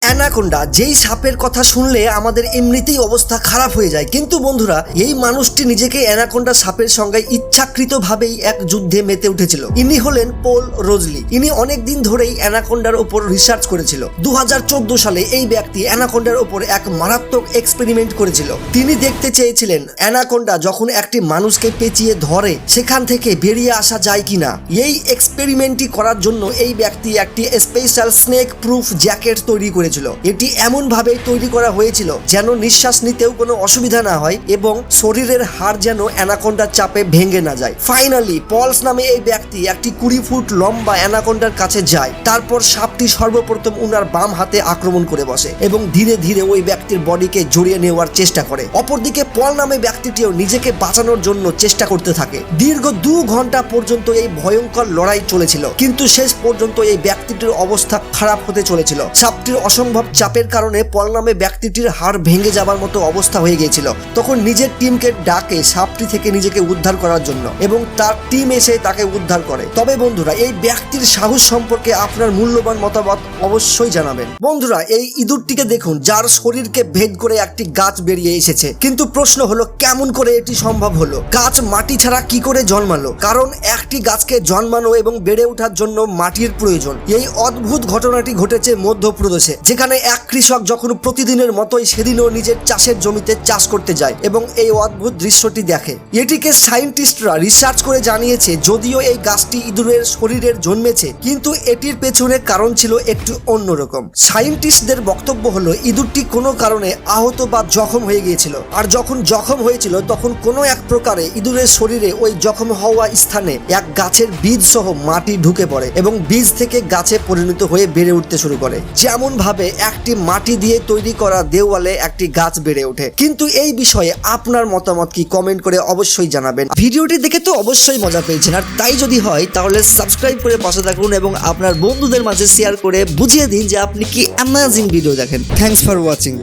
Anaconda, যেই সাপের কথা শুনলে আমাদের এমনিতেই অবস্থা খারাপ হয়ে যায়, কিন্তু বন্ধুরা এই মানুষটি নিজেকে অ্যানাকোন্ডা সাপের সঙ্গে ইচ্ছাকৃতভাবেই এক যুদ্ধে মেতে উঠেছিল। ইনি হলেন পল রোজলি। ইনি অনেক দিন ধরেই অ্যানাকোন্ডার উপর রিসার্চ করেছিল। 2014 সালে এই ব্যক্তি অ্যানাকোন্ডার উপর এক মারাত্মক এক্সপেরিমেন্ট করেছিল। তিনি দেখতে চেয়েছিলেন অ্যানাকোন্ডা যখন একটি মানুষকে পেঁচিয়ে ধরে সেখান থেকে বেরিয়ে আসা যায় কিনা। এই এক্সপেরিমেন্টটি করার জন্য এই ব্যক্তি একটি স্পেশাল স্নেক প্রুফ জ্যাকেট তৈরি করেছিল। এটি এমন ভাবে তৈরি করা হয়েছিল যেন নিঃশ্বাস নিতেও কোনো অসুবিধা না হয় এবং শরীরের হাড় যেন অ্যানাকোন্ডার চাপে ভেঙে না যায়। ফাইনালি পলস নামে এই ব্যক্তি একটি 20 ফুট লম্বা অ্যানাকোন্ডার কাছে যায়। তারপর সাপটি সর্বপ্রথম উনার বাম হাতে আক্রমণ করে বসে এবং ধীরে ধীরে ওই ব্যক্তির বডিকে জড়িয়ে নেওয়ার চেষ্টা করে। অপরদিকে পল নামে ব্যক্তিটিও নিজেকে বাঁচানোর জন্য চেষ্টা করতে থাকে। দীর্ঘ 2 ঘন্টা পর্যন্ত এই ভয়ঙ্কর লড়াই চলেছিল, কিন্তু শেষ পর্যন্ত এই ব্যক্তিটির অবস্থা খারাপ হতে চলেছিল। সাপটির অসম্ভব চাপের কারণে পল নামে ব্যক্তিটির হাড় ভেঙে যাবার মতো অবস্থা হয়ে গিয়েছিল। তখন নিজের টিমকে ডাকে সাপটি থেকে নিজেকে উদ্ধার করার জন্য এবং তার টিম এসে তাকে উদ্ধার করে। তবে বন্ধুরা এই ব্যক্তির সাহস সম্পর্কে আপনার মূল্যবান মতামত অবশ্যই জানাবেন। বন্ধুরা এই ইঁদুরটিকে দেখুন, যার শরীরকে ভেদ করে একটি গাছ বেরিয়ে এসেছে, কিন্তু প্রশ্ন হলো কেমন করে এটি সম্ভব হলো? গাছ মাটি ছাড়া কি করে জন্মালো? কারণ একটি গাছকে জন্মানো এবং বেড়ে ওঠার জন্য মাটির প্রয়োজন। এই অদ্ভুত ঘটনাটি ঘটেছে মধ্যপ্রদেশে, যেখানে এক কৃষক যখন প্রতিদিনের মতোই সেদিনও নিজের চাষের জমিতে চাষ করতে যায় এবং এই অদ্ভুত দৃশ্যটি দেখে। এটিকে সায়েন্টিস্টরা রিসার্চ করে জানিয়েছে যদিও এই গাছটি ইঁদুরের শরীরের জন্মেছে, কিন্তু এটির পেছনে কারণ ছিল একটু অন্যরকম। সায়েন্টিস্টদের বক্তব্য হলো ইঁদুরটি কোনো কারণে আহত বা জখম হয়ে গিয়েছিল, আর যখন জখম হয়েছিল তখন কোনো এক প্রকারে ইঁদুরের শরীরে ওই জখম হওয়া স্থানে এক গাছের বীজ সহ মাটি ঢুকে পড়ে এবং বীজ থেকে গাছে পরিণত হয়ে বেড়ে উঠতে শুরু করে। যেমন ভাবে একটি মাটি দিয়ে তৈরি করা দেওয়ালে একটি গাছ বেড়ে ওঠে। কিন্তু এই বিষয়ে আপনার মতামত কি? কমেন্ট করে অবশ্যই জানাবেন। ভিডিওটি দেখে তো অবশ্যই মজা পেয়েছেন, আর তাই যদি হয় তাহলে সাবস্ক্রাইব করে পাশে থাকুন এবং আপনার বন্ধুদের মাঝে শেয়ার করে বুঝিয়ে দিন যে আপনি কি অ্যামেজিং ভিডিও দেখেন। Thanks for watching.